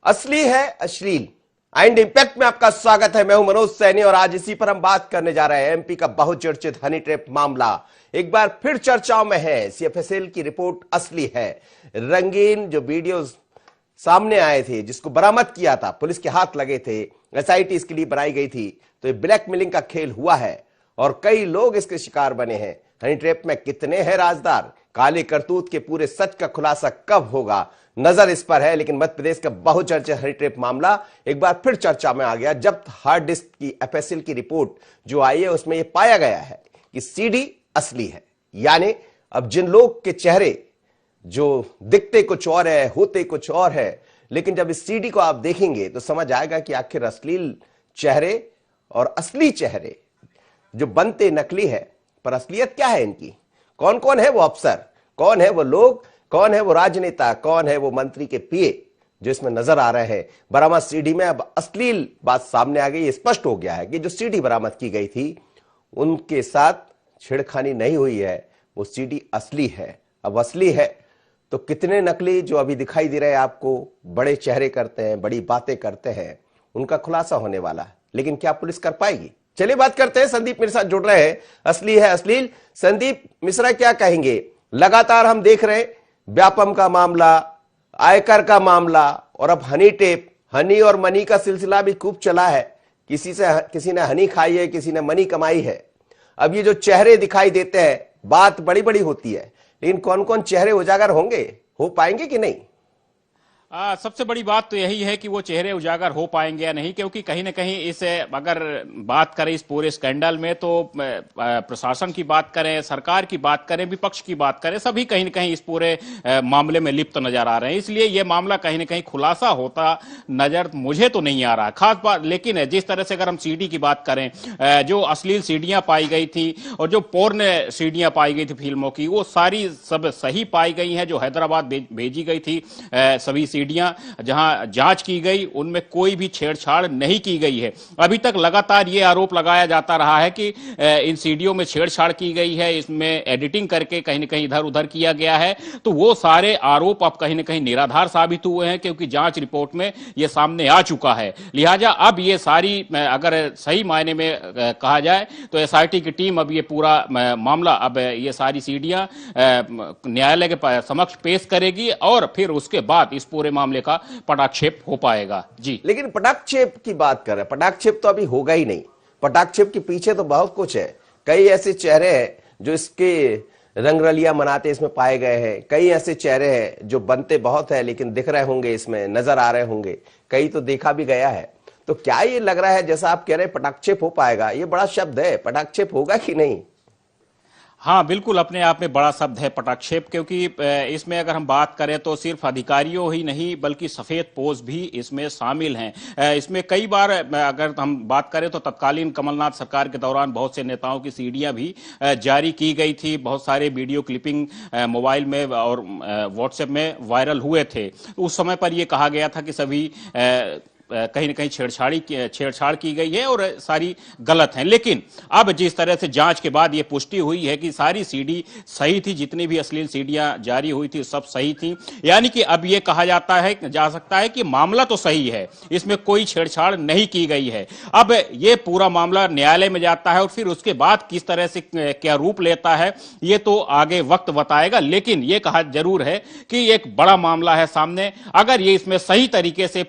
असली है अश्लील एंड इंपैक्ट में आपका स्वागत है। मैं हूं मनोज सैनी और आज इसी पर हम बात करने जा रहे हैं। एमपी का बहुचर्चित हनी ट्रैप मामला एक बार फिर चर्चाओं में है। सीएफएसएल की रिपोर्ट असली है। रंगीन जो वीडियो सामने आए थे, जिसको बरामद किया था, पुलिस के हाथ लगे थे, एसआईटी इसके लिए बनाई गई थी, तो ये ब्लैकमेलिंग का खेल हुआ है और कई लोग इसके शिकार बने हैं। हनी ट्रैप में कितने हैं राजदार, काले करतूत के पूरे सच का खुलासा कब होगा, नजर इस पर है। लेकिन मध्य प्रदेश का बहुचर्चित हनी ट्रैप मामला एक बार फिर चर्चा में आ गया जब हार्ड डिस्क की एफएसएल की रिपोर्ट जो आई है उसमें यह पाया गया है कि सीडी असली है। यानी अब जिन लोग के चेहरे जो दिखते कुछ और है, होते कुछ और है, लेकिन जब इस सीडी को आप देखेंगे तो समझ आएगा कि आखिर अश्लील चेहरे और असली चेहरे जो बनते नकली है, पर असलियत क्या है इनकी। कौन कौन है वो अफसर, कौन है वो लोग, कौन है वो राजनेता, कौन है वो मंत्री के पीए जो इसमें नजर आ रहे हैं। बरामद सीडी में अब अश्लील बात सामने आ गई। स्पष्ट हो गया है कि जो सीडी बरामद की गई थी उनके साथ छेड़खानी नहीं हुई है, वो सीडी असली है। अब असली है तो कितने नकली जो अभी दिखाई दे रहे हैं आपको, बड़े चेहरे करते हैं, बड़ी बातें करते हैं, उनका खुलासा होने वाला है। लेकिन क्या पुलिस कर पाएगी? चलिए बात करते हैं। संदीप मेरे साथ जुड़ रहे हैं। असली है अश्लील, संदीप मिश्रा क्या कहेंगे? लगातार हम देख रहे हैं व्यापम का मामला, आयकर का मामला और अब हनी ट्रैप, हनी और मनी का सिलसिला भी खूब चला है। किसी ने हनी खाई है, किसी ने मनी कमाई है। अब ये जो चेहरे दिखाई देते हैं, बात बड़ी बड़ी होती है, लेकिन कौन कौन चेहरे उजागर होंगे, हो पाएंगे कि नहीं? सबसे बड़ी बात तो यही है कि वो चेहरे उजागर हो पाएंगे या नहीं, क्योंकि कहीं ना कहीं इस अगर बात करें इस पूरे स्कैंडल में तो प्रशासन की बात करें, सरकार की बात करें, विपक्ष की बात करें, सभी कहीं ना कहीं इस पूरे मामले में लिप्त नजर आ रहे हैं। इसलिए ये मामला कहीं ना कहीं खुलासा होता नजर मुझे तो नहीं आ रहा खास बात। लेकिन जिस तरह से अगर हम सीडी की बात करें, जो अश्लील सीडियां पाई गई थी और जो पोर्न सीडियां पाई गई थी फिल्मों की, वो सारी सब सही पाई गई हैं। जो हैदराबाद भेजी गई थी सभी सीडियां जहां जांच की गई, उनमें कोई भी छेड़छाड़ नहीं की गई है। अभी तक लगातार यह आरोप लगाया जाता रहा है कि इन सीडियों में छेड़छाड़ की गई है, इसमें एडिटिंग करके कहीं न कहीं इधर उधर किया गया है। तो वो सारे आरोप अब कहीं न कहीं निराधार साबित हुए हैं, क्योंकि जांच रिपोर्ट में यह सामने आ चुका है। लिहाजा अब ये सारी, अगर सही मायने में कहा जाए तो एसआईटी की टीम अब ये पूरा मामला, अब ये सारी सीडियां न्यायालय के समक्ष पेश करेगी और फिर उसके बाद इस पूरे मामले का पटाक्षेप हो पाएगा। जी, लेकिन पटाक्षेप की बात कर रहे हैं, पटाक्षेप तो अभी होगा ही नहीं। पटाक्षेप के पीछे तो बहुत कुछ है। कई ऐसे चेहरे हैं जो इसके रंगरलियां मनाते इसमें पाए गए हैं। कई ऐसे चेहरे हैं जो बनते बहुत है लेकिन दिख रहे होंगे, इसमें नजर आ रहे होंगे, कई तो देखा भी गया है। तो क्या ये लग रहा है जैसा आप कह रहे हैं पटाक्षेप हो पाएगा? ये बड़ा शब्द है, पटाक्षेप होगा कि नहीं? हाँ, बिल्कुल अपने आप में बड़ा शब्द है पटाक्षेप, क्योंकि इसमें अगर हम बात करें तो सिर्फ अधिकारियों ही नहीं बल्कि सफेद पोश भी इसमें शामिल हैं। इसमें कई बार अगर हम बात करें तो तत्कालीन कमलनाथ सरकार के दौरान बहुत से नेताओं की सीडियां भी जारी की गई थी। बहुत सारे वीडियो क्लिपिंग मोबाइल में और व्हाट्सएप में वायरल हुए थे। उस समय पर यह कहा गया था कि सभी कहीं न कहीं छेड़छाड़ की गई है और सारी गलत है। लेकिन अब जिस तरह से जांच के बाद यह पुष्टि हुई है कि सारी सीडी सही थी, जितनी भी अश्लील सीडियां जारी हुई थी सब सही थी। यानी कि अब यह कहा जा सकता है कि मामला तो सही है, इसमें कोई छेड़छाड़ नहीं की गई है। अब यह पूरा मामला न्यायालय में जाता है और फिर उसके बाद किस तरह से क्या रूप लेता है यह तो आगे वक्त बताएगा। लेकिन यह कहा जरूर है कि एक बड़ा मामला है सामने। अगर ये इसमें सही तरीके से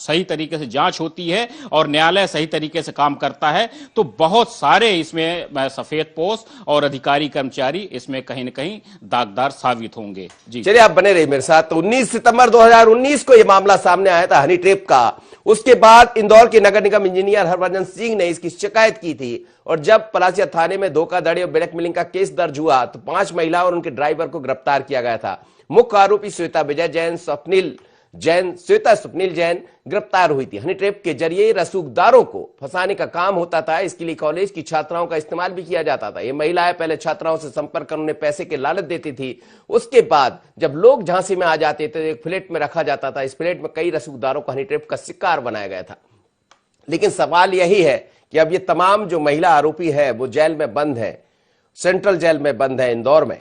सही तरीके से जांच होती है और न्यायालय सही तरीके से काम करता है तो बहुत सारे इसमें सफेद पोश और अधिकारी कर्मचारी इसमें कहीं न कहीं दागदार साबित होंगे। जी, चलिए आप बने रहिए मेरे साथ। तो 19 सितंबर 2019 को यह मामला सामने आया था हनी ट्रैप का। उसके बाद इंदौर के नगर निगम इंजीनियर हरभजन सिंह ने इसकी शिकायत की थी और जब पलासिया थाने में धोखाधड़ी और ब्लैकमेलिंग का केस दर्ज हुआ तो 5 महिला और उनके ड्राइवर को गिरफ्तार किया गया था। मुख्य आरोपी श्वेता विजय जैन, श्वेता स्वप्निल जैन गिरफ्तार हुई थी। हनी ट्रैप के जरिए रसूखदारों को फंसाने का काम होता था। इसके लिए कॉलेज की छात्राओं का इस्तेमाल भी किया जाता था। ये महिलाएं पहले छात्राओं से संपर्क कर उन्हें पैसे के लालच देती थी। उसके बाद जब लोग झांसे में आ जाते थे, एक फ्लैट में रखा जाता था। इस फ्लैट में कई रसूखदारों को हनी ट्रैप का शिकार बनाया गया था। लेकिन सवाल यही है कि अब ये तमाम जो महिला आरोपी है वो जेल में बंद है, सेंट्रल जेल में बंद है इंदौर में।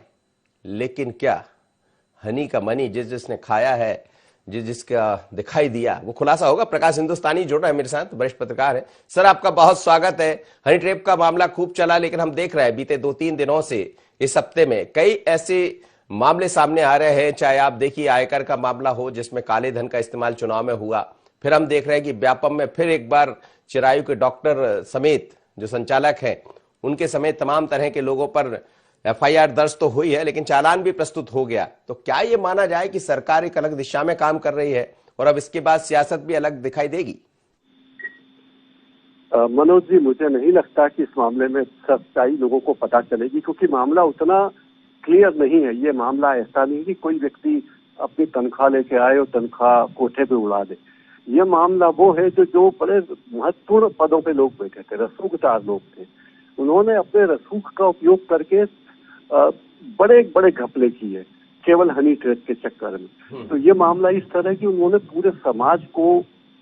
लेकिन क्या हनी का मनी जिसने खाया है, जिसका दिखाई दिया वो खुलासा होगा। प्रकाश हिंदुस्तानी जुड़ रहे हैं मेरे साथ, वरिष्ठ पत्रकार है। सर, आपका बहुत स्वागत है। हनी ट्रैप का मामला खूब चला, लेकिन हम देख रहे हैं बीते 2-3 दिनों से, इस हफ्ते में कई ऐसे मामले सामने आ रहे हैं। चाहे आप देखिए आयकर का मामला हो जिसमें काले धन का इस्तेमाल चुनाव में हुआ, फिर हम देख रहे हैं कि व्यापम में फिर एक बार चिरायु के डॉक्टर समेत जो संचालक हैं उनके समेत तमाम तरह के लोगों पर एफआईआर दर्ज तो हुई है, लेकिन चालान भी प्रस्तुत हो गया। तो क्या ये माना जाए कि सरकार एक अलग दिशा में काम कर रही है और अब इसके बाद सियासत भी अलग दिखाई देगी? मनोज जी, मुझे नहीं लगता कि इस मामले में सच्चाई लोगों को पता चलेगी, क्योंकि मामला उतना क्लियर नहीं है। ये मामला ऐसा नहीं कि कोई व्यक्ति अपनी तनख्वाह लेके आए और तनख्वाह कोठे पे उड़ा दे। ये मामला वो है जो बड़े महत्वपूर्ण पदों पे लोग बैठे थे, रसूखदार लोग थे। उन्होंने अपने रसूख का उपयोग करके बड़े बड़े घपले किए केवल हनी ट्रैप के चक्कर में। तो ये मामला इस तरह की उन्होंने पूरे समाज को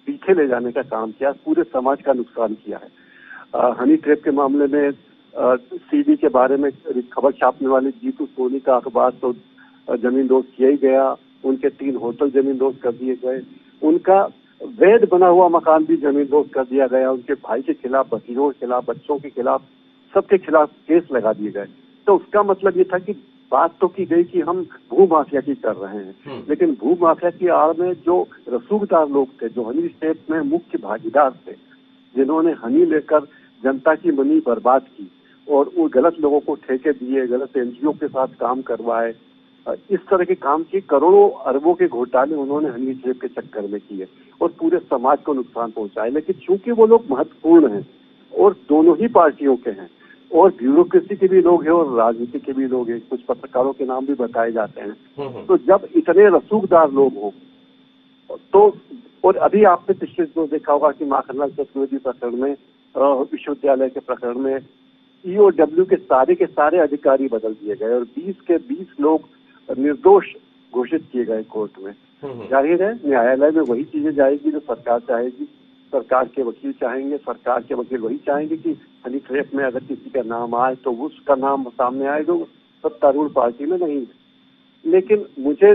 पीछे ले जाने का काम किया, पूरे समाज का नुकसान किया है। हनी ट्रैप के मामले में सीडी के बारे में खबर छापने वाले जीतू सोनी का अखबार तो जमींदोज किया ही गया, उनके 3 होटल जमींदोज कर दिए गए, उनका वैध बना हुआ मकान भी जमींदोज कर दिया गया, उनके भाई के खिलाफ, वकीलों के खिलाफ, बच्चों के खिलाफ, सबके खिलाफ केस लगा दिए गए। तो उसका मतलब ये था कि बात तो की गई कि हम भू माफिया की कर रहे हैं, लेकिन भू माफिया की आड़ में जो रसूखदार लोग थे, जो हनी ट्रैप में मुख्य भागीदार थे, जिन्होंने हनी लेकर जनता की मनी बर्बाद की और वो गलत लोगों को ठेके दिए, गलत एनजीओ के साथ काम करवाए, इस तरह के काम किए, करोड़ों अरबों के घोटाले उन्होंने हनी ट्रैप के चक्कर में किए और पूरे समाज को नुकसान पहुंचाए। लेकिन चूंकि वो लोग महत्वपूर्ण हैं और दोनों ही पार्टियों के हैं और ब्यूरोक्रेसी के भी लोग हैं और राजनीति के भी लोग हैं, कुछ पत्रकारों के नाम भी बताए जाते हैं। तो जब इतने रसूखदार लोग हों तो, और अभी आपने पिछले दिनों देखा होगा कि माखनलाल चतुर्वेदी प्रकरण में, विश्वविद्यालय के प्रकरण में ईओडब्ल्यू के सारे अधिकारी बदल दिए गए और 20 के 20 लोग निर्दोष घोषित किए गए कोर्ट में। जाहिर है न्यायालय में वही चीजें जाएगी जो सरकार चाहेगी, सरकार के वकील चाहेंगे, सरकार के वकील वही चाहेंगे कि हनी ट्रैप में अगर किसी का नाम आए तो उसका नाम सामने आए जो सत्तारूढ़ पार्टी में नहीं है। लेकिन मुझे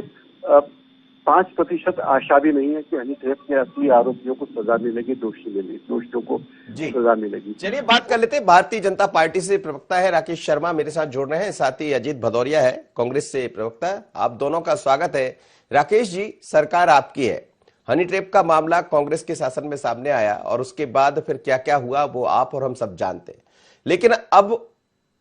5% आशा भी नहीं है कि हनी ट्रैप के असली आरोपियों को सजा मिलेगी, दोषियों को सजा मिलेगी। चलिए बात कर लेते हैं। भारतीय जनता पार्टी से प्रवक्ता है राकेश शर्मा मेरे साथ जुड़ रहे हैं, साथ ही अजीत भदौरिया है कांग्रेस से प्रवक्ता। आप दोनों का स्वागत है। राकेश जी, सरकार आपकी है, हनी ट्रैप का मामला कांग्रेस के शासन में सामने आया और उसके बाद फिर क्या क्या हुआ वो आप और हम सब जानते हैं, लेकिन अब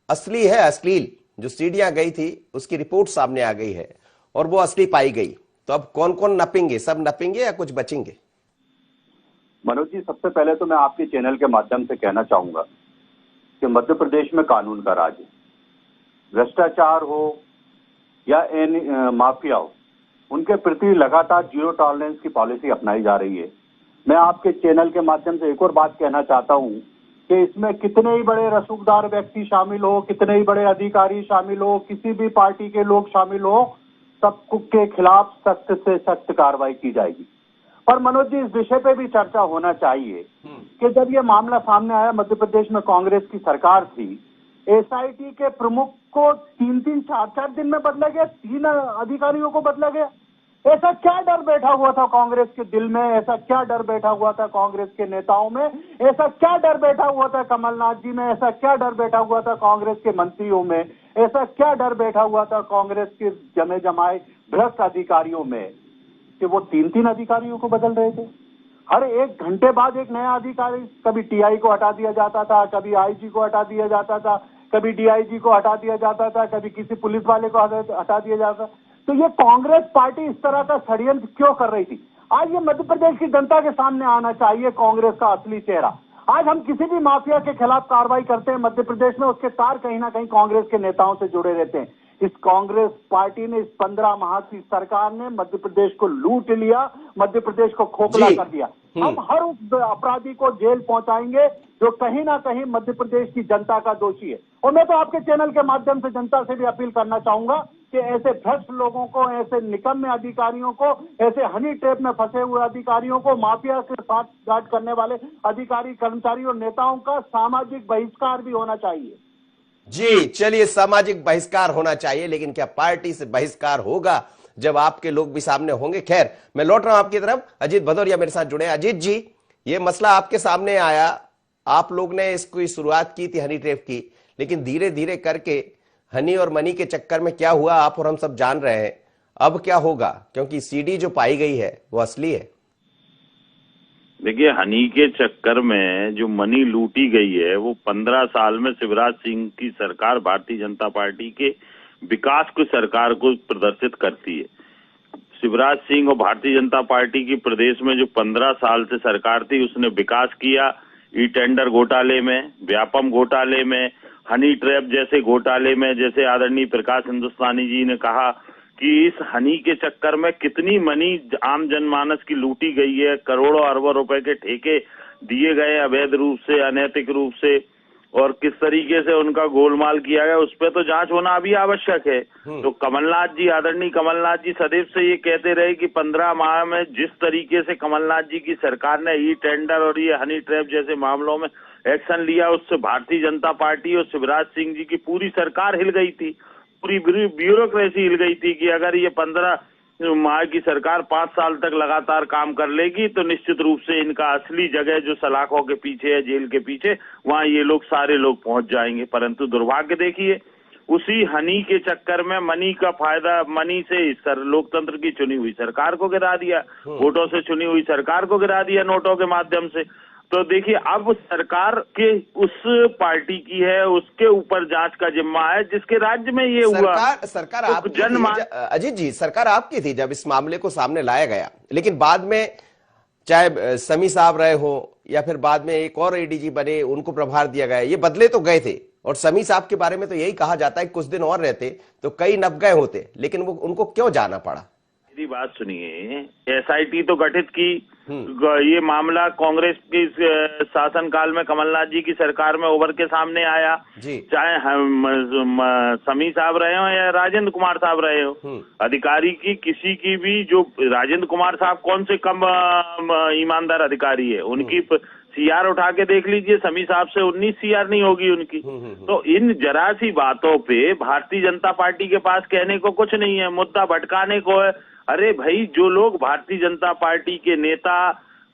असली है अश्लील जो सीडियां गई थी उसकी रिपोर्ट सामने आ गई है और वो असली पाई गई। तो अब कौन कौन नपेंगे? सब नपेंगे या कुछ बचेंगे? मनोज जी, सबसे पहले तो मैं आपके चैनल के माध्यम से कहना चाहूंगा कि मध्य प्रदेश में कानून का राज है। भ्रष्टाचार हो या माफिया हो, उनके प्रति लगातार जीरो टॉलरेंस की पॉलिसी अपनाई जा रही है। मैं आपके चैनल के माध्यम से एक और बात कहना चाहता हूं कि इसमें कितने ही बड़े रसूखदार व्यक्ति शामिल हो, कितने ही बड़े अधिकारी शामिल हो, किसी भी पार्टी के लोग शामिल हो, सबके खिलाफ सख्त से सख्त कार्रवाई की जाएगी। और मनोज जी, इस विषय पे भी चर्चा होना चाहिए कि जब ये मामला सामने आया, मध्य प्रदेश में कांग्रेस की सरकार थी, एसआईटी के प्रमुख को 3-3, 4-4 दिन में बदला गया, 3 अधिकारियों को बदला गया। ऐसा क्या डर बैठा हुआ था कांग्रेस के दिल में, ऐसा क्या डर बैठा हुआ था कांग्रेस के नेताओं में, ऐसा क्या डर बैठा हुआ था कमलनाथ जी में, ऐसा क्या डर बैठा हुआ था कांग्रेस के मंत्रियों में, ऐसा क्या डर बैठा हुआ था कांग्रेस के जमे जमाए भ्रष्ट अधिकारियों में कि वो 3-3 अधिकारियों को बदल रहे थे। हर 1 घंटे बाद एक नया अधिकारी, कभी टीआई को हटा दिया जाता था, कभी आईजी को हटा दिया जाता था, कभी डीआईजी को हटा दिया जाता था, कभी किसी पुलिस वाले को हटा दिया जाता। तो ये कांग्रेस पार्टी इस तरह का षड्यंत्र क्यों कर रही थी? आज ये मध्य प्रदेश की जनता के सामने आना चाहिए कांग्रेस का असली चेहरा। आज हम किसी भी माफिया के खिलाफ कार्रवाई करते हैं मध्य प्रदेश में, उसके तार कहीं ना कहीं कांग्रेस के नेताओं से जुड़े रहते हैं। इस कांग्रेस पार्टी ने, इस 15 माह की सरकार ने मध्य प्रदेश को लूट लिया, मध्य प्रदेश को खोखला कर दिया। हम हर उस अपराधी को जेल पहुंचाएंगे जो कहीं ना कहीं मध्य प्रदेश की जनता का दोषी है। और मैं तो आपके चैनल के माध्यम से जनता से भी अपील करना चाहूंगा कि ऐसे भ्रष्ट लोगों को, ऐसे निकम्मे अधिकारियों को, ऐसे हनी ट्रैप में फंसे हुए अधिकारियों को, माफिया के साथ गांठ करने वाले अधिकारी, कर्मचारी और नेताओं का सामाजिक बहिष्कार भी होना चाहिए। जी चलिए, सामाजिक बहिष्कार होना चाहिए, लेकिन क्या पार्टी से बहिष्कार होगा? जब आपके लोग भी सामने होंगे। खैर, मैं लौट रहा हूं आपकी तरफ। अजीत भदौरिया मेरे साथ जुड़े। अजीत जी, ये मसला आपके सामने आया, आप लोग ने इसकी शुरुआत की थी हनी ट्रैप की, लेकिन धीरे धीरे करके हनी और मनी के चक्कर में क्या हुआ आप और हम सब जान रहे हैं। अब क्या होगा, क्योंकि सीडी जो पाई गई है वो असली है। देखिए, हनी के चक्कर में जो मनी लूटी गई है वो 15 साल में शिवराज सिंह की सरकार, भारतीय जनता पार्टी के विकास की सरकार को प्रदर्शित करती है। शिवराज सिंह और भारतीय जनता पार्टी की प्रदेश में जो 15 साल से सरकार थी, उसने विकास किया। ई टेंडर घोटाले में, व्यापम घोटाले में, हनी ट्रैप जैसे घोटाले में, जैसे आदरणीय प्रकाश हिंदुस्तानी जी ने कहा कि इस हनी के चक्कर में कितनी मनी आम जनमानस की लूटी गई है, करोड़ों अरबों रुपए के ठेके दिए गए अवैध रूप से, अनैतिक रूप से, और किस तरीके से उनका गोलमाल किया गया, उस पर तो जांच होना अभी आवश्यक है। तो कमलनाथ जी, आदरणीय कमलनाथ जी सदैव से ये कहते रहे कि 15 माह में जिस तरीके से कमलनाथ जी की सरकार ने ई टेंडर और ये हनी ट्रैप जैसे मामलों में एक्शन लिया, उससे भारतीय जनता पार्टी और शिवराज सिंह जी की पूरी सरकार हिल गई थी, पूरी ब्यूरोक्रेसी हिल गई थी कि अगर ये 15 माह की सरकार 5 साल तक लगातार काम कर लेगी तो निश्चित रूप से इनका असली जगह जो सलाखों के पीछे है, जेल के पीछे, वहां ये लोग सारे लोग पहुंच जाएंगे। परंतु दुर्भाग्य देखिए, उसी हनी के चक्कर में मनी का फायदा, मनी से लोकतंत्र की चुनी हुई सरकार को गिरा दिया, वोटों से चुनी हुई सरकार को गिरा दिया नोटों के माध्यम से। तो देखिए, अब सरकार के उस पार्टी की है, उसके ऊपर जांच का जिम्मा है जिसके राज्य में ये हुआ। सरकार आपकी थी, अजीत जी, सरकार आपकी थी जब इस मामले को सामने लाया गया, लेकिन बाद में चाहे समी साहब रहे हो या फिर बाद में एक और एडीजी बने, उनको प्रभार दिया गया, ये बदले तो गए थे। और समी साहब के बारे में तो यही कहा जाता है कुछ दिन और रहते तो कई नब गए होते, लेकिन वो उनको क्यों जाना पड़ा? मेरी बात सुनिए, एसआईटी तो गठित की, ये मामला कांग्रेस के शासनकाल में कमलनाथ जी की सरकार में उभर के सामने आया, चाहे समी साहब रहे हो या राजेंद्र कुमार साहब रहे हो, अधिकारी की किसी की भी, जो राजेंद्र कुमार साहब कौन से कम ईमानदार अधिकारी है, उनकी सीआर उठा के देख लीजिए, समी साहब से 19 सीआर नहीं होगी उनकी। तो इन जरा सी बातों पे भारतीय जनता पार्टी के पास कहने को कुछ नहीं है, मुद्दा भटकाने को है। अरे भाई, जो लोग भारतीय जनता पार्टी के नेता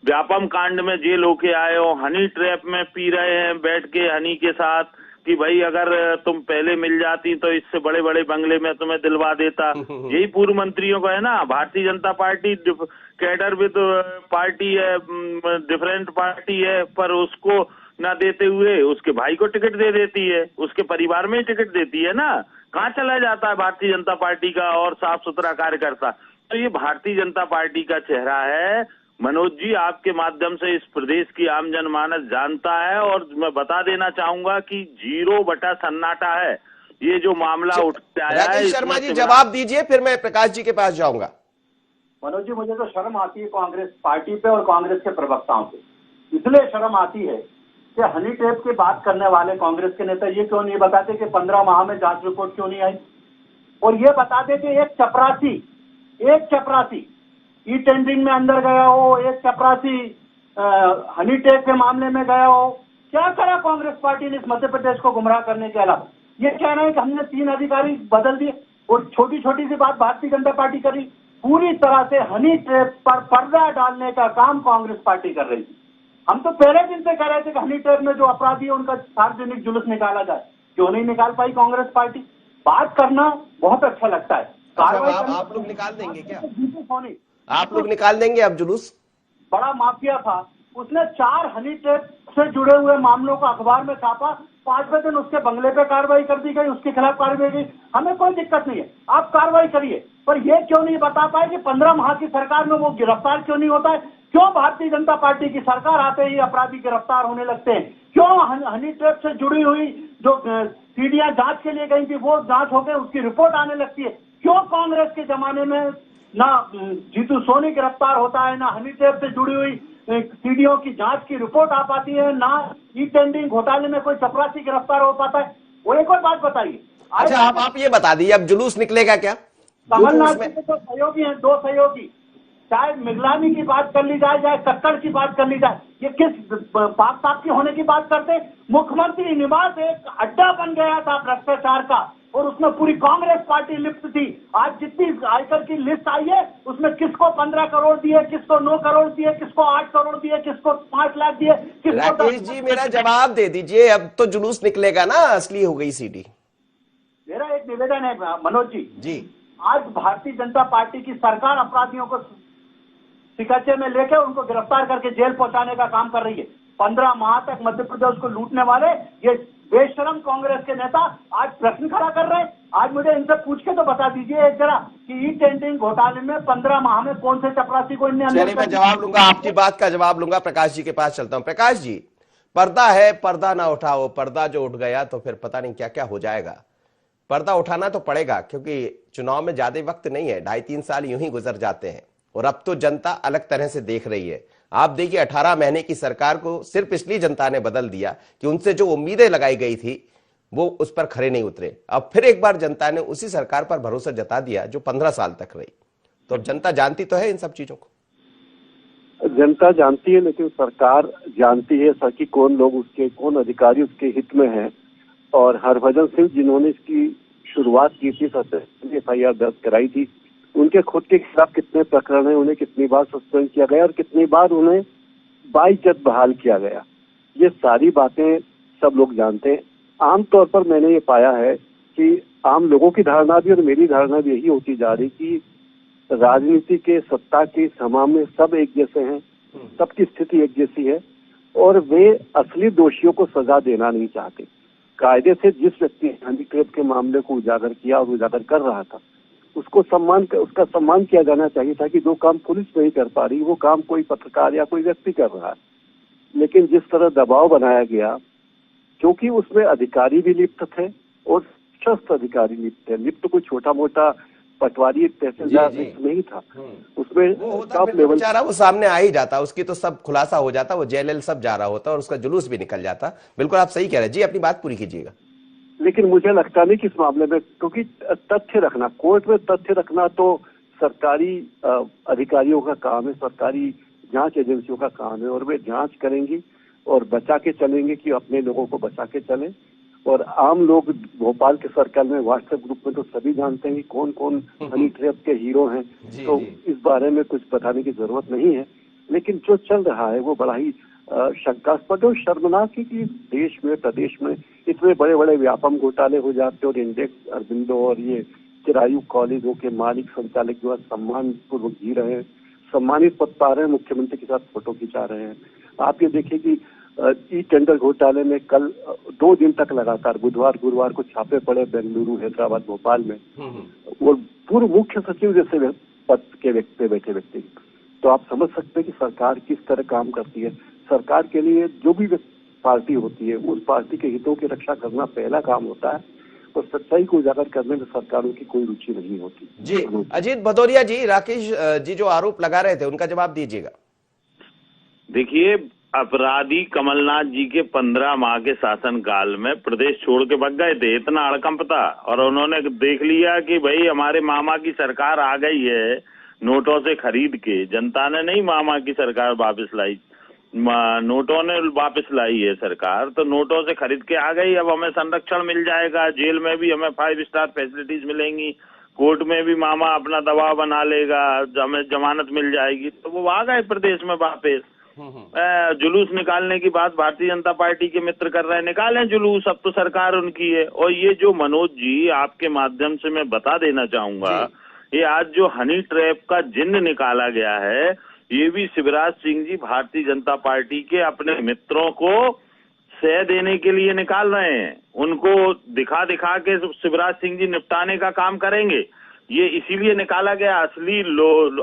व्यापम कांड में जेल होके आए हो, हनी ट्रैप में पी रहे हैं बैठ के हनी के साथ कि भाई अगर तुम पहले मिल जाती तो इससे बड़े बड़े बंगले में तुम्हें दिलवा देता, यही पूर्व मंत्रियों का है ना। भारतीय जनता पार्टी कैडर भी तो पार्टी है, डिफरेंट पार्टी है, पर उसको ना देते हुए उसके भाई को टिकट दे देती है, उसके परिवार में ही टिकट देती है ना। कहाँ चला जाता है भारतीय जनता पार्टी का और साफ सुथरा कार्यकर्ता? तो ये भारतीय जनता पार्टी का चेहरा है। मनोज जी, आपके माध्यम से इस प्रदेश की आम जनमानस जानता है, और मैं बता देना चाहूंगा कि 0 बटा सन्नाटा है ये जो मामला उठ के आया है। राकेश शर्मा जी जवाब दीजिए, फिर मैं प्रकाश जी के पास जाऊंगा। मनोज जी, मुझे तो शर्म आती है कांग्रेस पार्टी पे और कांग्रेस के प्रवक्ताओं पे। इसलिए शर्म आती है कि हनी ट्रैप की बात करने वाले कांग्रेस के नेता ये क्यों नहीं बताते कि 15 माह में जांच रिपोर्ट क्यों नहीं आई, और ये बताते कि एक चपरासी ई टेंडरिंग में अंदर गया हो, एक चपरासी हनी ट्रैप के मामले में गया हो। क्या करा कांग्रेस पार्टी ने इस मध्य प्रदेश को गुमराह करने के अलावा? ये कहना है कि हमने 3 अधिकारी बदल दिए और छोटी छोटी सी बात भारतीय जनता पार्टी करी। पूरी तरह से हनी ट्रैप पर पर्दा डालने का काम कांग्रेस पार्टी कर रही थी। हम तो पहले दिन से कह रहे थे कि हनी ट्रैप में जो अपराधी है उनका सार्वजनिक जुलूस निकाला जाए, क्यों नहीं निकाल पाई कांग्रेस पार्टी? बात करना बहुत अच्छा लगता है, आप लोग निकाल देंगे क्या? आप लोग निकाल देंगे अब जुलूस? बड़ा माफिया था, उसने 4 हनी ट्रैप से जुड़े हुए मामलों को अखबार में छापा, 5वें दिन उसके बंगले पे कार्रवाई कर दी गई, उसके खिलाफ कार्रवाई की। हमें कोई दिक्कत नहीं है, आप कार्रवाई करिए, पर यह क्यों नहीं बता पाए कि 15 माह की सरकार में वो गिरफ्तार क्यों नहीं होता है? क्यों भारतीय जनता पार्टी की सरकार आते ही अपराधी गिरफ्तार होने लगते हैं? क्यों हनी ट्रैप से जुड़ी हुई जो सीडियां जांच के लिए गई थी वो जांच होकर उसकी रिपोर्ट आने लगती है? क्यों कांग्रेस के जमाने में ना जीतू सोनी गिरफ्तार होता है, ना हनी ट्रैप से जुड़ी हुई सीडीओ की जांच की रिपोर्ट आ पाती है, ना ई टेंडरिंग घोटाले में कोई चपरासी गिरफ्तार हो पाता है? वो एक और बात बताइए। अच्छा, आप ये बता दीजिए, अब जुलूस निकलेगा क्या? कमलनाथ जी के तो सहयोगी हैं, 2 सहयोगी, चाहे मिगलानी की बात कर ली जाए, चाहे कक्कड़ की बात कर ली जाए, ये किस पाक साफ की होने की बात करते? मुख्यमंत्री निवास एक अड्डा बन गया था भ्रष्टाचार का, और उसमें पूरी कांग्रेस पार्टी लिप्त थी। आज जितनी आयकर की लिस्ट आई है उसमें किसको 15 करोड़ दिए, किसको 9 करोड़ दिए, किसको 8 करोड़ दिए, किसको 5 लाख दिए, किसको राकेश जी मेरा जवाब दे दीजिए, अब तो जुलूस निकलेगा ना, असली हो गई सीडी। मेरा एक निवेदन है मनोज जी, आज भारतीय जनता पार्टी की सरकार अपराधियों को सिकचे में लेकर उनको गिरफ्तार करके जेल पहुंचाने का काम कर रही है। 15 माह तक मध्य प्रदेश को लूटने वाले ये बेशरम कांग्रेस के नेता आज प्रश्न खड़ा कर रहे हैं। आज मुझे इनसे पूछ के तो बता दीजिए एक जरा कि ई टेंडरिंग घोटाले में 15 माह में कौन से चपरासी को इनने चलिए मैं जवाब लूंगा, आपकी बात का जवाब लूंगा। प्रकाश जी के पास चलता हूं। प्रकाश जी, पर्दा है, पर्दा ना उठाओ, पर्दा जो उठ गया तो फिर पता नहीं क्या क्या हो जाएगा। पर्दा उठाना तो पड़ेगा क्योंकि चुनाव में ज्यादा वक्त नहीं है, 2.5-3 साल यूं ही गुजर जाते हैं और अब तो जनता अलग तरह से देख रही है। आप देखिए 18 महीने की सरकार को सिर्फ इसलिए जनता ने बदल दिया कि उनसे जो उम्मीदें लगाई गई थी वो उस पर खरे नहीं उतरे। अब फिर एक बार जनता ने उसी सरकार पर भरोसा जता दिया जो 15 साल तक रही। तो अब जनता जानती तो है इन सब चीजों को। जनता जानती है, लेकिन सरकार जानती है सर कि कौन लोग उसके, कौन अधिकारी उसके हित में हैं। और हरभजन सिंह जिन्होंने इसकी शुरुआत की थी, FIR दर्ज कराई थी, उनके खुद के खिलाफ कितने प्रकरण हैं, उन्हें कितनी बार सस्पेंड किया गया और कितनी बार उन्हें बाइज्जत बहाल किया गया, ये सारी बातें सब लोग जानते हैं। आमतौर पर मैंने ये पाया है कि आम लोगों की धारणा भी और मेरी धारणा भी यही होती जा रही कि राजनीति के, सत्ता के समान में सब एक जैसे हैं, सबकी स्थिति एक जैसी है और वे असली दोषियों को सजा देना नहीं चाहते। कायदे से जिस व्यक्ति ने हनी ट्रैप के मामले को उजागर किया और उजागर कर रहा था उसका सम्मान किया जाना चाहिए था कि जो काम पुलिस नहीं कर पा रही वो काम कोई पत्रकार या कोई व्यक्ति कर रहा है। लेकिन जिस तरह दबाव बनाया गया, क्योंकि उसमें अधिकारी भी लिप्त थे और शस्त्र अधिकारी लिप्त थे, लिप्त कोई छोटा मोटा पटवारी तहसीलदार नहीं था, उसमें टॉप लेवल बेचारा वो सामने आ ही जाता, उसकी तो सब खुलासा हो जाता, वो जेल सब जा रहा होता और उसका जुलूस भी निकल जाता। बिल्कुल आप सही कह रहे हैं जी, अपनी बात पूरी कीजिएगा। लेकिन मुझे लगता नहीं कि इस मामले में, क्योंकि तथ्य रखना, कोर्ट में तथ्य रखना तो सरकारी अधिकारियों का काम है, सरकारी जांच एजेंसियों का काम है और वे जांच करेंगी और बचा के चलेंगे कि अपने लोगों को बचा के चलें। और आम लोग भोपाल के सर्कल में, व्हाट्सएप ग्रुप में तो सभी जानते हैं कि कौन कौन हनी ट्रैप के हीरो हैं, तो इस बारे में कुछ बताने की जरूरत नहीं है। लेकिन जो चल रहा है वो बड़ा ही शंकास्पद और शर्मनाक है कि देश में, प्रदेश में इतने बड़े बड़े व्यापम घोटाले हो जाते और इंडेक्स, अरबिंदो और ये चिरायु कॉलेजों के मालिक संचालक जो है सम्मान पूर्वक जी रहे हैं, सम्मानित पद पा रहे हैं, मुख्यमंत्री के साथ फोटो खिंचा रहे हैं। आप ये देखिए कि ई टेंडर घोटाले में कल 2 दिन तक लगातार बुधवार गुरुवार को छापे पड़े बेंगलुरु, हैदराबाद, भोपाल में, और पूर्व मुख्य सचिव जैसे पद के व्यक्ति बैठे व्यक्ति। तो आप समझ सकते हैं कि सरकार किस तरह काम करती है। सरकार के लिए जो भी पार्टी होती है उस पार्टी के हितों की रक्षा करना पहला काम होता है और सच्चाई को उजागर करने में सरकारों की कोई रुचि नहीं होती। जी अजीत भदौरिया जी, राकेश जी जो आरोप लगा रहे थे उनका जवाब दीजिएगा। देखिए, अपराधी कमलनाथ जी के 15 माह के शासनकाल में प्रदेश छोड़ के भाग गए थे, इतना हड़कंप था, और उन्होंने देख लिया कि भाई हमारे मामा की सरकार आ गई है, नोटों से खरीद के। जनता ने नहीं मामा की सरकार वापस लाई, नोटों ने वापस लाई है सरकार, तो नोटों से खरीद के आ गई। अब हमें संरक्षण मिल जाएगा, जेल में भी हमें 5 स्टार फैसिलिटीज मिलेंगी, कोर्ट में भी मामा अपना दबाव बना लेगा, हमें जमानत मिल जाएगी। तो वो आ गए प्रदेश में वापस। जुलूस निकालने की बात भारतीय जनता पार्टी के मित्र कर रहे हैं, निकालें जुलूस, अब तो सरकार उनकी है। और ये जो मनोज जी आपके माध्यम से मैं बता देना चाहूंगा, ये आज जो हनी ट्रैप का जिन्न निकाला गया है, ये भी शिवराज सिंह जी भारतीय जनता पार्टी के अपने मित्रों को सह देने के लिए निकाल रहे हैं। उनको दिखा दिखा के शिवराज सिंह जी निपटाने का काम करेंगे। ये इसीलिए निकाला गया, असली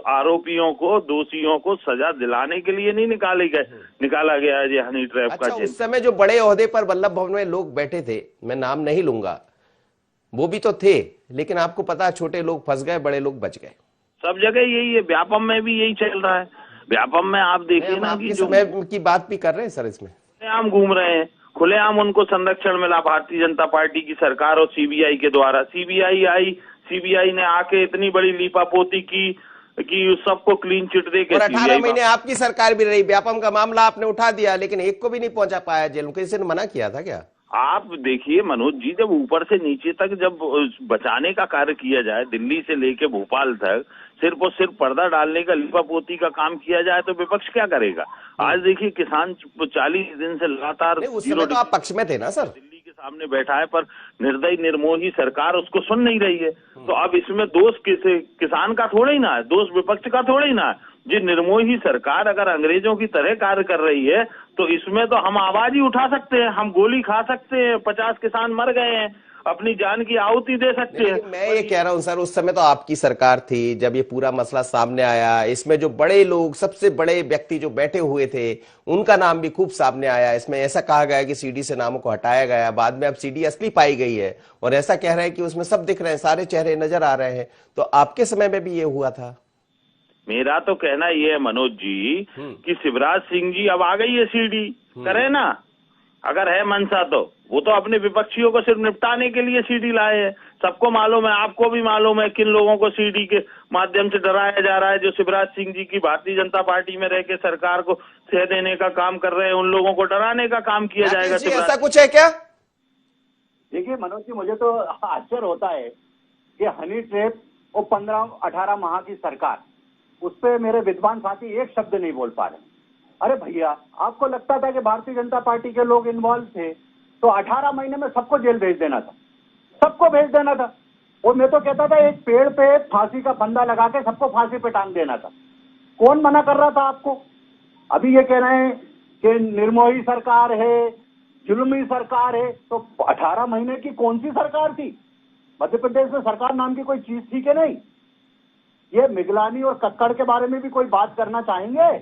आरोपियों को, दोषियों को सजा दिलाने के लिए नहीं निकाला गया ये हनी ट्रैप का। उस समय जो बड़े ओहदे पर वल्लभ भवन में लोग बैठे थे, मैं नाम नहीं लूंगा, वो भी तो थे, लेकिन आपको पता छोटे लोग फंस गए, बड़े लोग बच गए। सब जगह यही है, व्यापम में भी यही चल रहा है। व्यापम में आप देखिए ना कि समय की बात भी कर रहे हैं सर, इसमें खुलेआम घूम रहे हैं, खुलेआम उनको संरक्षण मिला भारतीय जनता पार्टी की सरकार और सीबीआई के द्वारा। सीबीआई आई, सीबीआई ने आके इतनी बड़ी लीपापोती की कि सबको क्लीन चिट दे के 18 महीने आपकी सरकार भी रही, व्यापम का मामला आपने उठा दिया, लेकिन एक को भी नहीं पहुंचा पाया जेल। किसी ने मना किया था क्या? आप देखिए मनोज जी, जब ऊपर से नीचे तक जब बचाने का कार्य किया जाए, दिल्ली से लेके भोपाल तक सिर्फ और सिर्फ पर्दा डालने का, लिपापोती का काम किया जाए, तो विपक्ष क्या करेगा? आज देखिए किसान 40 दिन से लगातार नहीं, उस समय तो आप पक्ष में थे ना सर। दिल्ली के सामने बैठा है, पर निर्दयी निर्मोही सरकार उसको सुन नहीं रही है। तो अब इसमें दोष किसान का थोड़ा ही ना है, दोष विपक्ष का थोड़ा ही ना है। जी निर्मोही सरकार अगर अंग्रेजों की तरह कार्य कर रही है तो इसमें तो हम आवाज ही उठा सकते हैं, हम गोली खा सकते हैं, 50 किसान मर गए हैं, अपनी जान की आहुति दे सकते हैं। मैं ये कह रहा हूं सर, उस समय तो आपकी सरकार थी जब ये पूरा मसला सामने आया। इसमें जो बड़े लोग, सबसे बड़े व्यक्ति जो बैठे हुए थे, उनका नाम भी खूब सामने आया। इसमें ऐसा कहा गया कि सीडी से नामों को हटाया गया, बाद में अब सीडी असली पाई गई है और ऐसा कह रहे हैं कि उसमें सब दिख रहे हैं, सारे चेहरे नजर आ रहे हैं। तो आपके समय में भी ये हुआ था? मेरा तो कहना ये है मनोज जी कि शिवराज सिंह जी अब आ गई है सीडी, करे ना, अगर है मनसा तो वो तो अपने विपक्षियों को सिर्फ निपटाने के लिए सीडी लाए हैं। सबको मालूम है, आपको भी मालूम है किन लोगों को सीडी के माध्यम से डराया जा रहा है, जो शिवराज सिंह जी की भारतीय जनता पार्टी में रह के सरकार को सह देने का काम कर रहे हैं, उन लोगों को डराने का काम किया जाएगा। ऐसा कुछ है क्या? देखिए मनोज जी, मुझे तो आश्चर्य होता है कि हनी ट्रैप और 15-18 माह की सरकार, उस पर मेरे विद्वान साथी एक शब्द नहीं बोल पा रहे। अरे भैया, आपको लगता था कि भारतीय जनता पार्टी के लोग इन्वॉल्व थे तो 18 महीने में सबको जेल भेज देना था, सबको भेज देना था। और मैं तो कहता था एक पेड़ पे फांसी का फंदा लगा के सबको फांसी पे टांग देना था। कौन मना कर रहा था आपको? अभी ये कह रहे हैं कि निर्मोही सरकार है, जुल्मी सरकार है, तो 18 महीने की कौन सी सरकार थी? मध्य प्रदेश में सरकार नाम की कोई चीज थी कि नहीं? ये मिगलानी और कक्कड़ के बारे में भी कोई बात करना चाहेंगे?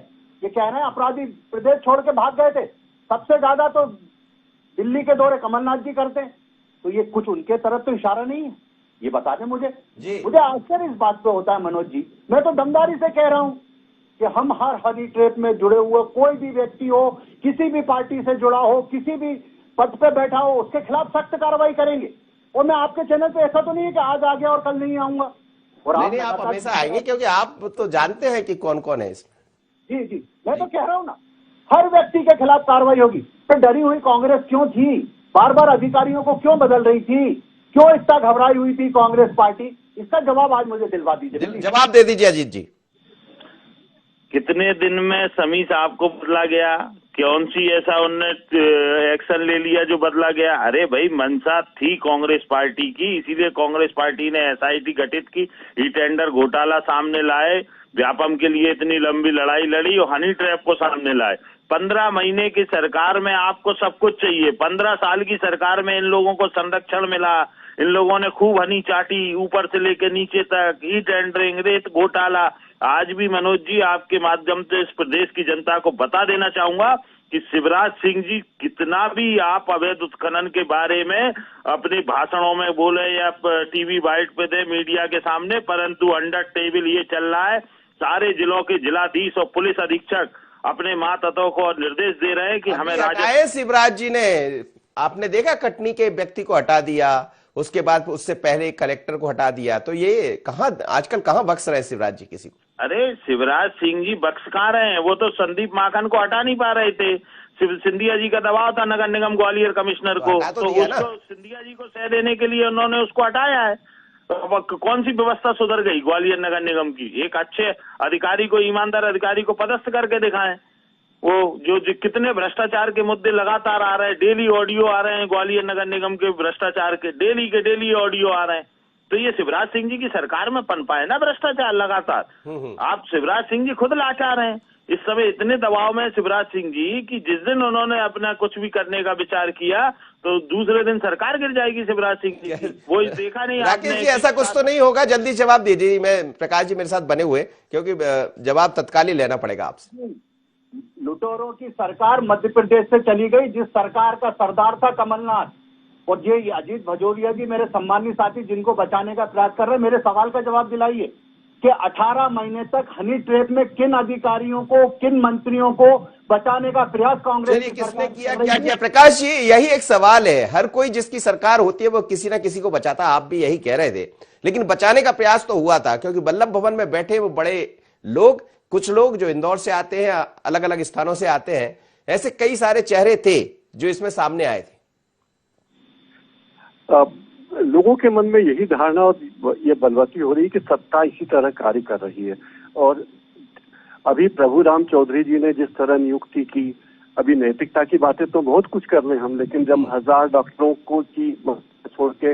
ये कह रहे हैं अपराधी प्रदेश छोड़ के भाग गए थे, सबसे ज्यादा तो दिल्ली के दौरे कमलनाथ जी करते हैं, तो ये कुछ उनके तरफ तो इशारा नहीं है? ये बता दें मुझे। मुझे आश्चर्य इस बात पे होता है मनोज जी। मैं तो दमदारी से कह रहा हूं कि हम हर हनी ट्रैप में जुड़े हुए कोई भी व्यक्ति हो, किसी भी पार्टी से जुड़ा हो, किसी भी पद पे बैठा हो, उसके खिलाफ सख्त कार्रवाई करेंगे। और मैं आपके चैनल पे ऐसा तो नहीं है कि आज आ गया और कल नहीं आऊंगा। और नहीं, आप हमेशा आएंगे क्योंकि आप तो जानते हैं कि कौन कौन है इसमें। जी जी, मैं तो कह रहा हूँ ना, हर व्यक्ति के खिलाफ कार्रवाई होगी। तो डरी हुई कांग्रेस क्यों थी? बार बार अधिकारियों को क्यों बदल रही थी? क्यों इतना घबराई हुई थी कांग्रेस पार्टी? इसका जवाब आज मुझे दिलवा दीजिए। जवाब दे दीजिए अजीत जी। कितने दिन में समी साहब को बदला गया? कौन सी ऐसा उनने एक्शन ले लिया जो बदला गया? अरे भाई, मंशा थी कांग्रेस पार्टी की, इसीलिए कांग्रेस पार्टी ने एसआईटी गठित की, ई टेंडर घोटाला सामने लाए, व्यापम के लिए इतनी लंबी लड़ाई लड़ी और हनी ट्रैप को सामने लाए। 15 महीने की सरकार में आपको सब कुछ चाहिए। 15 साल की सरकार में इन लोगों को संरक्षण मिला, इन लोगों ने खूब हनी चाटी, ऊपर से लेकर नीचे तक, ई टेंडरिंग, रेत घोटाला। आज भी मनोज जी आपके माध्यम से इस प्रदेश की जनता को बता देना चाहूंगा कि शिवराज सिंह जी कितना भी आप अवैध उत्खनन के बारे में अपने भाषणों में बोले या टीवी वाइट पे दे मीडिया के सामने, परंतु अंडर टेबल ये चल रहा है, सारे जिलों के जिलाधीश और पुलिस अधीक्षक अपने मातहतों को निर्देश दे रहे हैं कि हमें शिवराज जी ने, आपने देखा कटनी के व्यक्ति को हटा दिया, उसके बाद उससे पहले कलेक्टर को हटा दिया। तो ये कहां आजकल कहां बख्श रहे हैं शिवराज जी किसी को? अरे शिवराज सिंह जी बख्श कहां रहे हैं? वो तो संदीप माखन को हटा नहीं पा रहे थे। सिंधिया जी का दबाव था नगर निगम ग्वालियर कमिश्नर को, तो उसको सिंधिया जी को सह देने के लिए उन्होंने उसको हटाया है। तो कौन सी व्यवस्था सुधर गई ग्वालियर नगर निगम की? एक अच्छे अधिकारी को, ईमानदार अधिकारी को पदस्थ करके दिखाएं। वो जो कितने भ्रष्टाचार के मुद्दे लगातार आ रहे हैं, डेली ऑडियो आ रहे हैं ग्वालियर नगर निगम के भ्रष्टाचार के, डेली ऑडियो आ रहे हैं। तो ये शिवराज सिंह जी की सरकार में पनपा है ना भ्रष्टाचार लगातार। आप शिवराज सिंह जी खुद लाचार हैं इस समय, इतने दबाव में शिवराज सिंह जी कि जिस दिन उन्होंने अपना कुछ भी करने का विचार किया तो दूसरे दिन सरकार गिर जाएगी शिवराज सिंह जी की। वो देखा नहीं राकेश जी? ऐसा कुछ तो नहीं होगा? जल्दी जवाब दीजिए। मैं प्रकाश जी मेरे साथ बने हुए, क्योंकि जवाब तत्काल ही लेना पड़ेगा आपसे। लुटेरों की सरकार मध्य प्रदेश से चली गई, जिस सरकार का सरदार था कमलनाथ। और ये अजीत भजोरिया जी मेरे सम्मानित साथी जिनको बचाने का प्रयास कर रहे हैं, मेरे सवाल का जवाब दिलाइए कि 18 महीने तक हनी ट्रैप में किन अधिकारियों को, किन मंत्रियों को बचाने का प्रयास कांग्रेस किसने किया, क्या किया? प्रकाश जी, यही एक सवाल है। हर कोई जिसकी सरकार होती है वो किसी ना किसी को बचाता। आप भी यही कह रहे थे, लेकिन बचाने का प्रयास तो हुआ था, क्योंकि वल्लभ भवन में बैठे वो बड़े लोग, कुछ लोग जो इंदौर से आते हैं, अलग अलग स्थानों से आते हैं, ऐसे कई सारे चेहरे थे जो इसमें सामने आए थे। लोगों के मन में यही धारणा और ये बलवती हो रही है कि सत्ता इसी तरह कार्य कर रही है। और अभी प्रभु राम चौधरी जी ने जिस तरह नियुक्ति की, अभी नैतिकता की बातें तो बहुत कुछ कर रहे हैं हम, लेकिन जब 1000 डॉक्टरों को की छोड़ के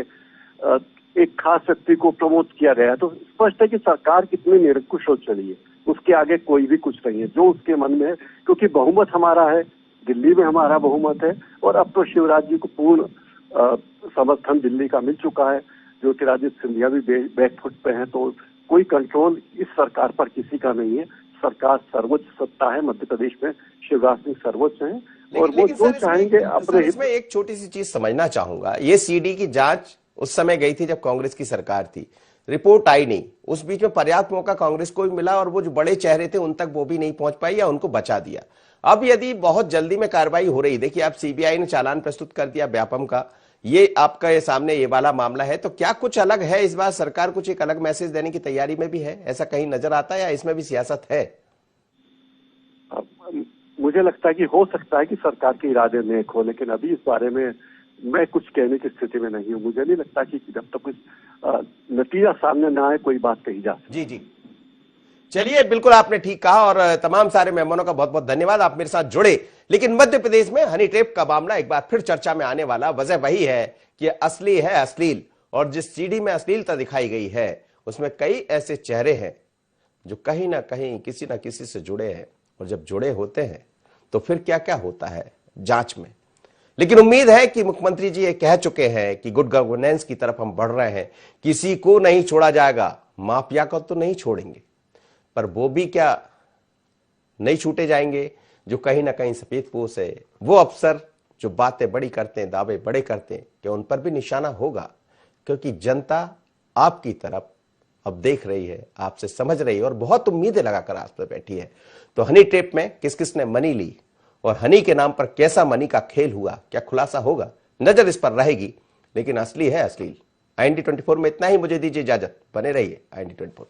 एक खास व्यक्ति को प्रमोट किया गया तो स्पष्ट है कि सरकार कितनी निरंकुश हो चली है। उसके आगे कोई भी कुछ नहीं है जो उसके मन में है, क्योंकि बहुमत हमारा है, दिल्ली में हमारा बहुमत है और अब तो शिवराज जी को पूर्ण समर्थन दिल्ली का मिल चुका है। ज्योतिरादित्य सिंधिया भी बैकफुट पे हैं, तो कोई कंट्रोल इस सरकार पर किसी का नहीं है। सरकार सर्वोच्च सत्ता है मध्य प्रदेश में, शिवराज सिंह सर्वोच्च हैं और वो जो चाहेंगे अपने। इसमें एक छोटी सी चीज समझना चाहूंगा, ये सीडी की जांच उस समय गई थी जब कांग्रेस की सरकार थी, रिपोर्ट आई नहीं, उस बीच में पर्याप्त मौका कांग्रेस को भी मिला और वो जो बड़े चेहरे थे उन तक वो भी नहीं पहुंच पाई या उनको बचा दिया। अब यदि बहुत जल्दी में कार्रवाई हो रही, देखिए आप सीबीआई ने चालान प्रस्तुत कर दिया व्यापम का, ये आपका ये सामने ये वाला मामला है, तो क्या कुछ अलग है इस बार? सरकार कुछ एक अलग मैसेज देने की तैयारी में भी है, ऐसा कहीं नजर आता है या इसमें भी सियासत है? मुझे लगता है कि हो सकता है कि सरकार के इरादे नेक हो, लेकिन अभी इस बारे में मैं कुछ कहने की स्थिति में नहीं हूं। मुझे नहीं लगता कि जब तक कुछ नतीजा सामने ना आए कोई बात कही जा सकती। जी जी, चलिए, बिल्कुल आपने ठीक कहा और तमाम सारे मेहमानों का बहुत बहुत धन्यवाद, आप मेरे साथ जुड़े। लेकिन मध्य प्रदेश में हनी ट्रैप का मामला एक बार फिर चर्चा में आने वाला वजह वही है कि असली है अश्लील, और जिस सीडी में अश्लीलता दिखाई गई है उसमें कई ऐसे चेहरे हैं जो कहीं ना कहीं किसी ना किसी से जुड़े हैं, और जब जुड़े होते हैं तो फिर क्या क्या होता है जांच में। लेकिन उम्मीद है कि मुख्यमंत्री जी ये कह चुके हैं कि गुड गवर्नेंस की तरफ हम बढ़ रहे हैं, किसी को नहीं छोड़ा जाएगा, माफिया को तो नहीं छोड़ेंगे, पर वो भी क्या नहीं छूटे जाएंगे जो कहीं ना कहीं सफेदपोश है, वो अफसर जो बातें बड़ी करते हैं, दावे बड़े करते हैं, कि उन पर भी निशाना होगा, क्योंकि जनता आपकी तरफ अब देख रही है, आपसे समझ रही है और बहुत उम्मीदें लगाकर आप पर बैठी है। तो हनी ट्रैप में किस किस ने मनी ली और हनी के नाम पर कैसा मनी का खेल हुआ, क्या खुलासा होगा, नजर इस पर रहेगी। लेकिन असली है अश्लील। IND 24 में इतना ही, मुझे दीजिए इजाजत, बने रहिए IND 24।